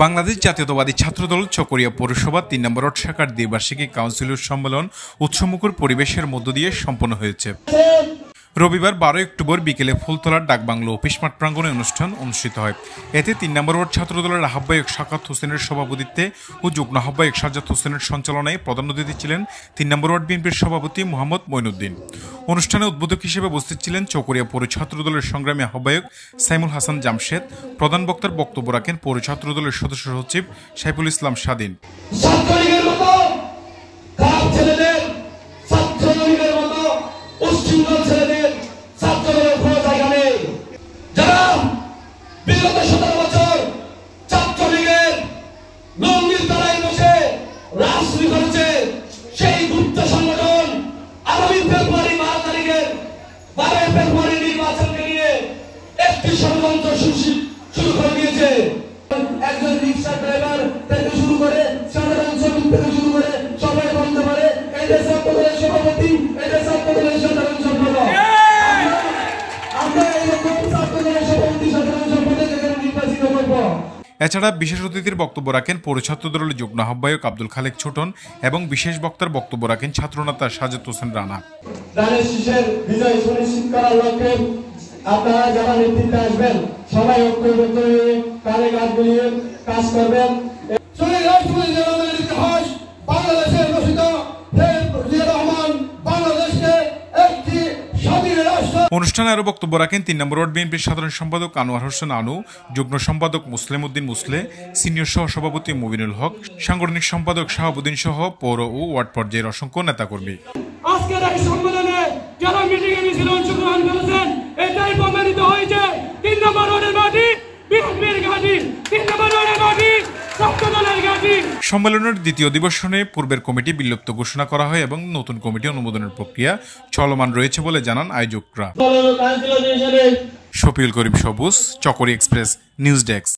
বাংলাদেশ জাতীয়তাবাদী ছাত্রদল চকরিয়া পৌরসভা ৩ নম্বর ওয়ার্ড শাখার দ্বিবার্ষিকী কাউন্সিলর সম্মেলন উৎসমুখর পরিবেশের মধ্য দিয়ে সম্পন্ন হয়েছে। রবিবার ১২ অক্টোবর বিকেলে ফুলতলার ডাকবাংলো অফিস মাঠ প্রাঙ্গণে অনুষ্ঠান অনুষ্ঠিত হয়। এতে ৩ নম্বর ওয়ার্ড ছাত্রদলের আহ্বায়ক সাকাত হোসেনের সভাপতিত্বে ও যুগ্ম আহ্বায়ক সাজ্জাদ হোসেনের সঞ্চালনায় প্রধান অতিথি ছিলেন ৩ নম্বর ওয়ার্ড বিএনপির সভাপতি মোহাম্মদ মঈনুদ্দিন। অনুষ্ঠানে উদ্বোধক হিসেবে উপস্থিত ছিলেন চকরিয়া পৌর ছাত্রদলের সংগ্রামী আহ্বায়ক সাইমুল হাসান জামশেদ। প্রধান বক্তার বক্তব্য রাখেন পৌর ছাত্রদলের সদস্য সচিব সাইফুল ইসলাম স্বাধীন। একজন রিক্সা ড্রাইভার থেকে শুরু করে সাধারণ শ্রমিক থেকে শুরু করে সবাই বলতে পারে এই দেশ ছাত্রদলের সভাপতি, এই দেশ ছাত্রদলের সাধারণ সম্পাদক। আমরা এইরকম ছাত্রদলের সভাপতি, সাধারণ সম্পাদক এখানে নির্বাচিত করব। এছাড়া বিশেষ অতিথির বক্তব্য রাখেন পৌর ছাত্রদলের যুগ্ম আহ্বায়ক আব্দুল খালেক ছোটন এবং বিশেষ বক্তার বক্তব্য রাখেন ছাত্রনেতা সাজ্জাদ হোসেন রানা। ধানের শীষের বিজয় সুনিশ্চিত করার লক্ষ্যে আপনারা যারা নেতৃত্বে আসবেন সবাই ঐক্যবদ্ধ হয়ে কাঁধে কাঁধ মিলিয়ে কাজ করবেন। বাংলাদেশের রচিত রহমান বাংলাদেশকে একটি স্বাধীন রাষ্ট্র। অনুষ্ঠানে আরো বক্তব্য রাখেন ৩ নম্বর ওয়ার্ড বিএনপির সাধারণ সম্পাদক আনোয়ার হোসেন আনু, যুগ্ম সম্পাদক মুসলিম উদ্দিন মুসলে, সিনিয়র সহ সভাপতি মুবিনুল হক, সাংগঠনিক সম্পাদক শাহাবুদ্দিন সহ পৌর ও ওয়ার্ড পর্যায়ের অসংখ্য নেতাকর্মী। আজকের এই সম্মেলনে যারা মিটিংয়ে মিছিলে অংশগ্রহণ করেছেন এটাই প্রমাণিত হয়েছে ৩ নম্বর ওয়ার্ডের মাটি বিএনপির ঘাঁটি, ৩ নম্বর ওয়ার্ডের মাটি ছাত্রদলের ঘাঁটি। সম্মেলনের দ্বিতীয় দিবসে পূর্বের কমিটি বিলুপ্ত ঘোষণা করা হয় এবং নতুন কমিটি অনুমোদনের প্রক্রিয়া চলমান রয়েছে বলে জানান আয়োজকরা। শফিউল করিম সবুজ, চকরিয়া এক্সপ্রেস, নিউজ ডেস্ক।